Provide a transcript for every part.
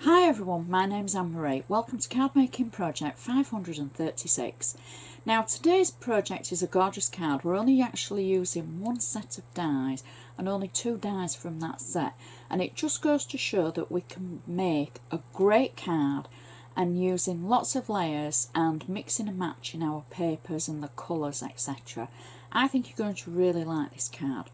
Hi everyone, my name's Anne-Marie. Welcome to Cardmaking Project 536. Now today's project is a gorgeous card. We're only actually using one set of dies and only 2 dies from that set, and it just goes to show that we can make a great card and using lots of layers and mixing and matching our papers and the colours, etc. I think you're going to really like this card.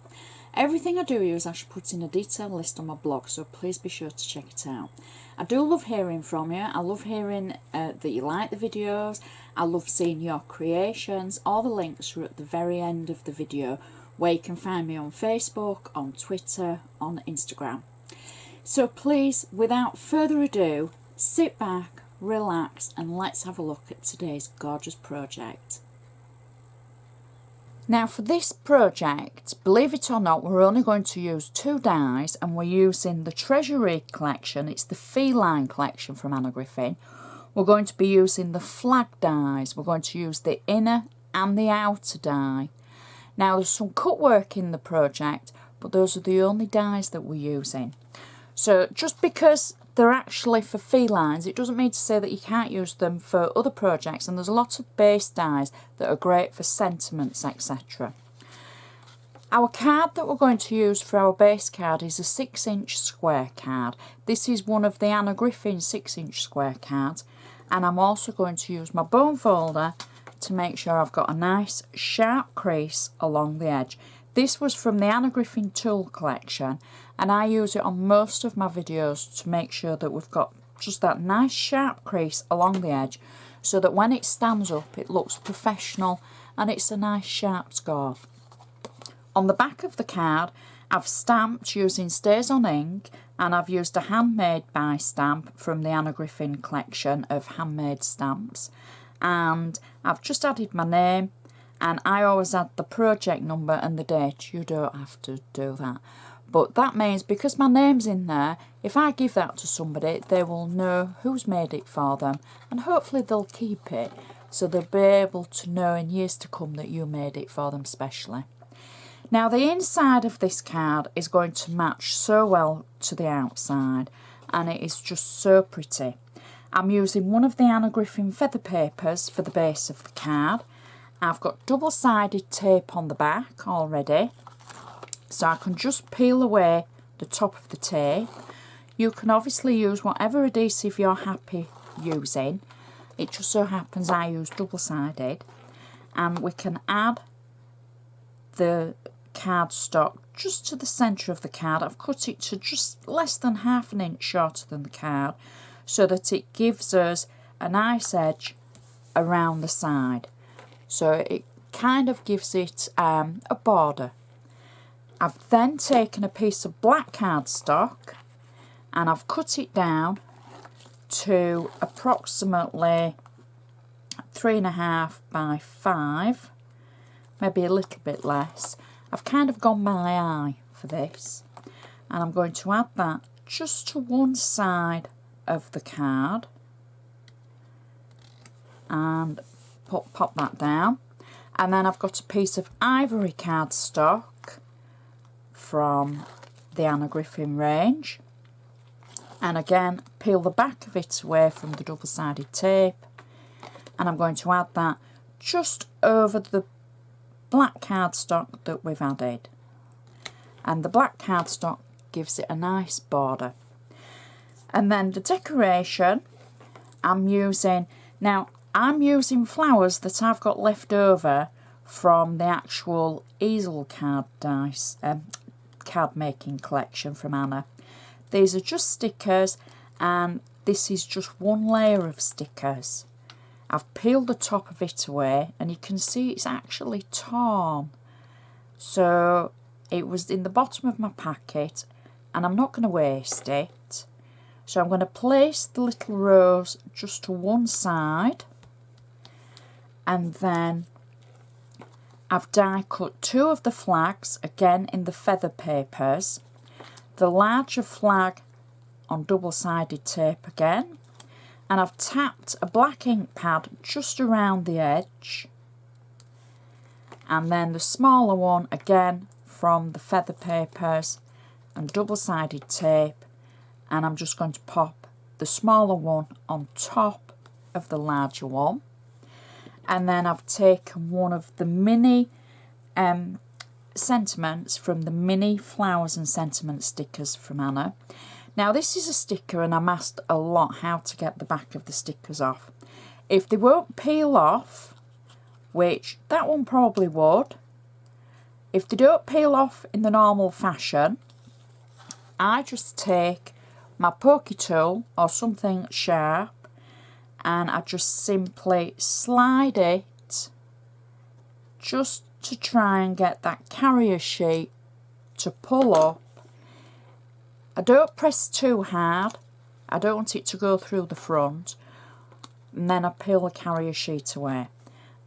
Everything I do use I should put in a detailed list on my blog, so please be sure to check it out. I do love hearing from you. I love hearing that you like the videos. I love seeing your creations. All the links are at the very end of the video, where you can find me on Facebook, on Twitter, on Instagram. So please, without further ado, sit back, relax, and let's have a look at today's gorgeous project. Now for this project, believe it or not, we're only going to use 2 dies, and we're using the Treasury collection. It's the Feline collection from Anna Griffin. We're going to be using the flag dies. We're going to use the inner and the outer die. Now there's some cut work in the project, but those are the only dies that we're using. So just because they're actually for felines, it doesn't mean to say that you can't use them for other projects, and there's a lot of base dies that are great for sentiments, etc. Our card that we're going to use for our base card is a 6-inch square card. This is one of the Anna Griffin 6-inch square cards, and I'm also going to use my bone folder to make sure I've got a nice sharp crease along the edge. This was from the Anna Griffin tool collection, and I use it on most of my videos to make sure that we've got just that nice sharp crease along the edge, so that when it stands up it looks professional and it's a nice sharp score. On the back of the card I've stamped using Stays on ink, and I've used a handmade by stamp from the Anna Griffin collection of handmade stamps, and I've just added my name. And I always add the project number and the date. You don't have to do that. But that means because my name's in there, if I give that to somebody, they will know who's made it for them. And hopefully they'll keep it, so they'll be able to know in years to come that you made it for them specially. Now the inside of this card is going to match so well to the outside, and it is just so pretty. I'm using one of the Anna Griffin feather papers for the base of the card. I've got double-sided tape on the back already, so I can just peel away the top of the tape. You can obviously use whatever adhesive you're happy using. It just so happens I use double-sided. And we can add the cardstock just to the centre of the card. I've cut it to just less than ½ an inch shorter than the card, so that it gives us a nice edge around the side. So it kind of gives it a border. I've then taken a piece of black cardstock and I've cut it down to approximately 3.5 by 5, maybe a little bit less. I've kind of gone by eye for this, and I'm going to add that just to one side of the card and pop that down. And then I've got a piece of ivory cardstock from the Anna Griffin range, and again peel the back of it away from the double-sided tape, and I'm going to add that just over the black cardstock that we've added, and the black cardstock gives it a nice border. And then the decoration I'm using flowers that I've got left over from the actual easel card dice, card making collection from Anna. These are just stickers, and this is just one layer of stickers. I've peeled the top of it away, and you can see it's actually torn. So it was in the bottom of my packet, and I'm not going to waste it. So I'm going to place the little rose just to one side, and then I've die cut 2 of the flags, again in the feather papers, the larger flag on double-sided tape again, and I've tapped a black ink pad just around the edge, and then the smaller one again from the feather papers and double-sided tape, and I'm just going to pop the smaller one on top of the larger one. And then I've taken one of the mini sentiments from the mini flowers and sentiments stickers from Anna. Now this is a sticker, and I'm asked a lot how to get the back of the stickers off. If they won't peel off, which that one probably would, if they don't peel off in the normal fashion, I just take my pokey tool or something sharp, and I just simply slide it just to try and get that carrier sheet to pull up. I don't press too hard, I don't want it to go through the front, and then I peel the carrier sheet away.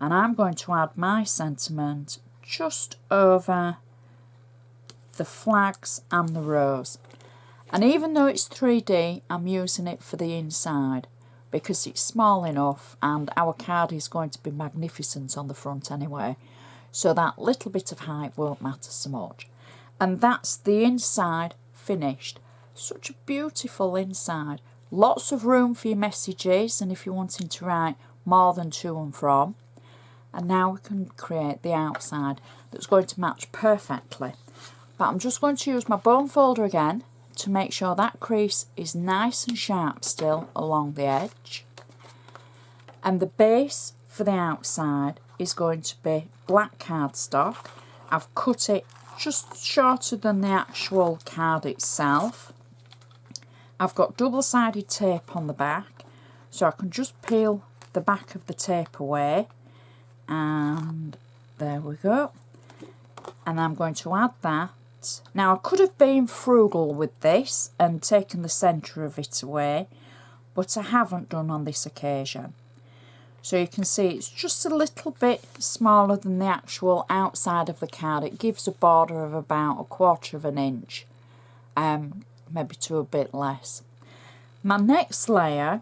And I'm going to add my sentiment just over the flags and the rose. And even though it's 3D, I'm using it for the inside because it's small enough, and our card is going to be magnificent on the front anyway, so that little bit of height won't matter so much. And that's the inside finished. Such a beautiful inside. Lots of room for your messages, and if you're wanting to write more than to and from. And now we can create the outside that's going to match perfectly. But I'm just going to use my bone folder again to make sure that crease is nice and sharp still along the edge. And the base for the outside is going to be black cardstock. I've cut it just shorter than the actual card itself. I've got double-sided tape on the back, so I can just peel the back of the tape away, and there we go. And I'm going to add that. Now I could have been frugal with this and taken the centre of it away, but I haven't done on this occasion. So you can see it's just a little bit smaller than the actual outside of the card. It gives a border of about 1/4 of an inch, maybe to a bit less. My next layer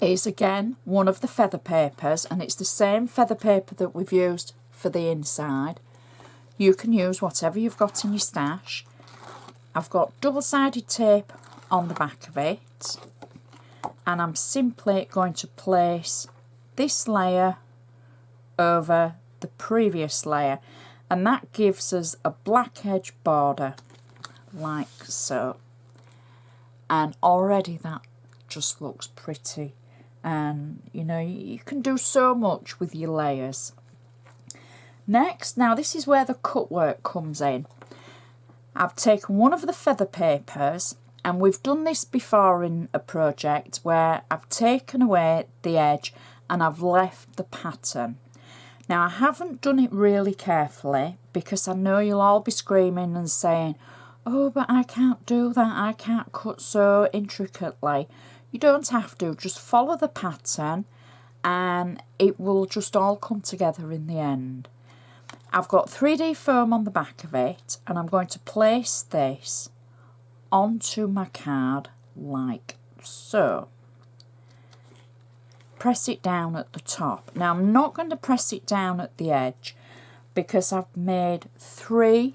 is again one of the feather papers, and it's the same feather paper that we've used for the inside. You can use whatever you've got in your stash. I've got double-sided tape on the back of it, and I'm simply going to place this layer over the previous layer, and that gives us a black edge border like so. And already that just looks pretty, and you know, you can do so much with your layers. Next, now this is where the cut work comes in. I've taken one of the feather papers, and we've done this before in a project where I've taken away the edge and I've left the pattern. Now I haven't done it really carefully because I know you'll all be screaming and saying, oh, but I can't do that, I can't cut so intricately. You don't have to, just follow the pattern and it will just all come together in the end. I've got 3D foam on the back of it, and I'm going to place this onto my card like so. Press it down at the top. Now I'm not going to press it down at the edge because I've made 3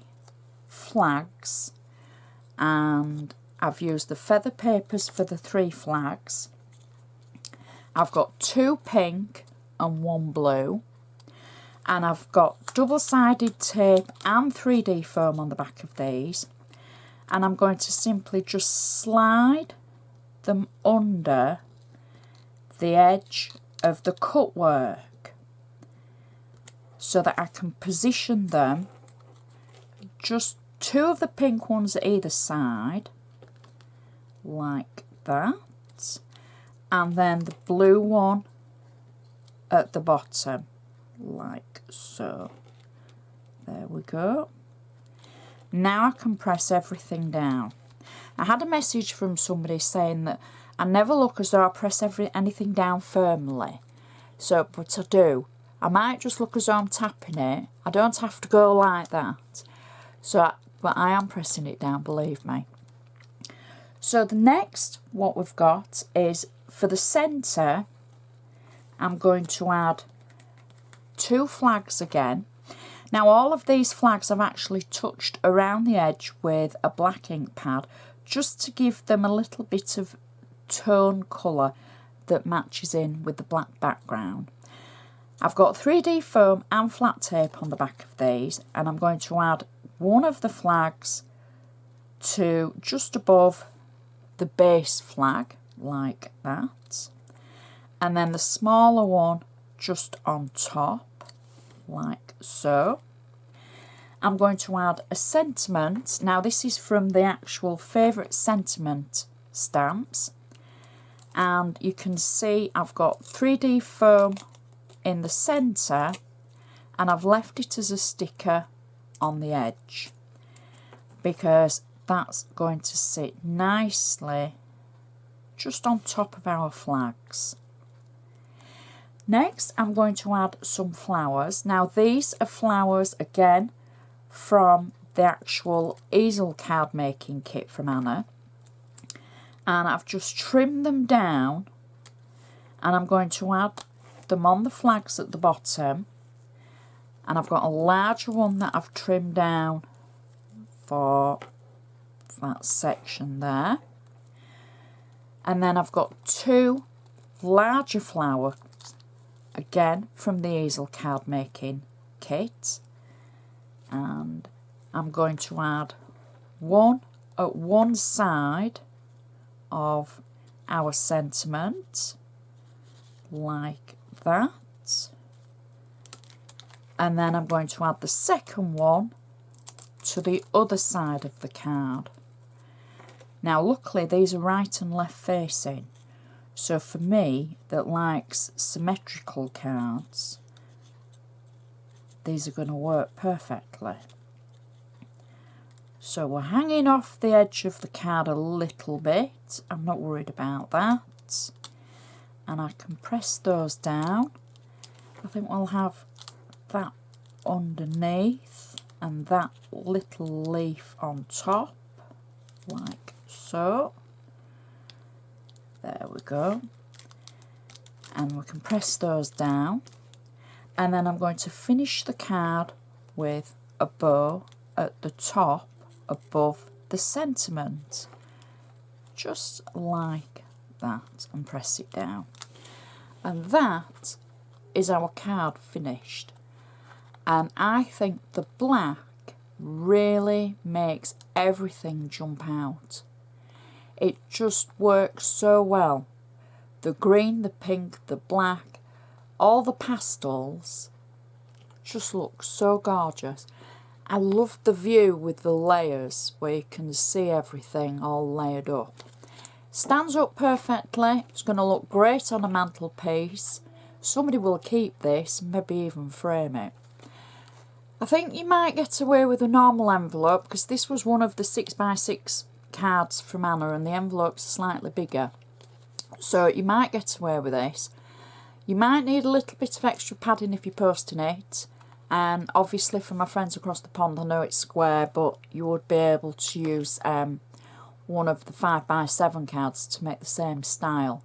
flags, and I've used the feather papers for the 3 flags. I've got 2 pink and 1 blue. And I've got double-sided tape and 3D foam on the back of these. And I'm going to simply just slide them under the edge of the cut work so that I can position them, just 2 of the pink ones at either side, like that. And then the blue one at the bottom, like so. There we go. Now I can press everything down. I had a message from somebody saying that I never look as though I press anything down firmly. So, but I do. I might just look as though I'm tapping it. I don't have to go like that. So, but I am pressing it down, believe me. So the next, what we've got is, for the centre, I'm going to add 2 flags again. Now all of these flags I've actually touched around the edge with a black ink pad just to give them a little bit of tone colour that matches in with the black background. I've got 3D foam and flat tape on the back of these, and I'm going to add one of the flags to just above the base flag, like that, and then the smaller one just on top, like so. I'm going to add a sentiment. Now this is from the actual favourite sentiment stamps, and you can see I've got 3D foam in the centre, and I've left it as a sticker on the edge because that's going to sit nicely just on top of our flags. Next, I'm going to add some flowers. Now these are flowers again from the actual easel card making kit from Anna, and I've just trimmed them down, and I'm going to add them on the flags at the bottom, and I've got a larger one that I've trimmed down for that section there, and then I've got two larger flowers again from the easel card making kit, and I'm going to add one at one side of our sentiment like that, and then I'm going to add the second one to the other side of the card. Now luckily these are right and left facing, so for me that likes symmetrical cards, these are going to work perfectly. So we're hanging off the edge of the card a little bit, I'm not worried about that, and I can press those down. I think we'll have that underneath and that little leaf on top, like so. There we go. And we can press those down, and then I'm going to finish the card with a bow at the top above the sentiment, just like that, and press it down. And that is our card finished, and I think the black really makes everything jump out. It just works so well. The green, the pink, the black, all the pastels just look so gorgeous. I love the view with the layers where you can see everything all layered up. Stands up perfectly. It's going to look great on a mantelpiece. Somebody will keep this and maybe even frame it. I think you might get away with a normal envelope because this was one of the 6x6 cards from Anna and the envelopes are slightly bigger. So you might get away with this. You might need a little bit of extra padding if you're posting it. And obviously for my friends across the pond, I know it's square, but you would be able to use one of the 5x7 cards to make the same style.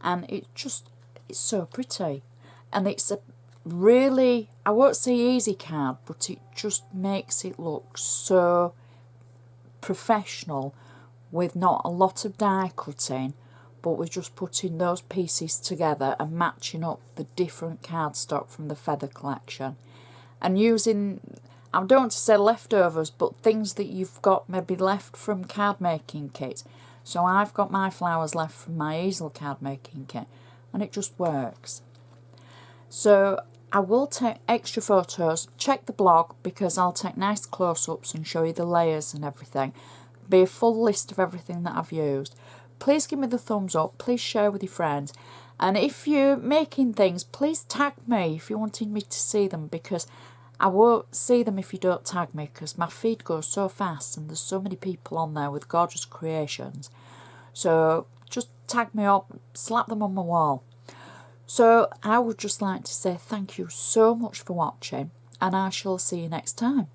And it's so pretty. And it's a really, I won't say easy card, but it just makes it look so professional with not a lot of die cutting, but we're just putting those pieces together and matching up the different cardstock from the feather collection. And using, I don't want to say leftovers, but things that you've got maybe left from card making kit. So I've got my flowers left from my easel card making kit, and it just works. So I will take extra photos, check the blog because I'll take nice close-ups and show you the layers and everything. Be a full list of everything that I've used. Please give me the thumbs up, please share with your friends. And if you're making things, please tag me if you're wanting me to see them, because I won't see them if you don't tag me, because my feed goes so fast and there's so many people on there with gorgeous creations. So just tag me up, slap them on my wall. So I would just like to say thank you so much for watching, and I shall see you next time.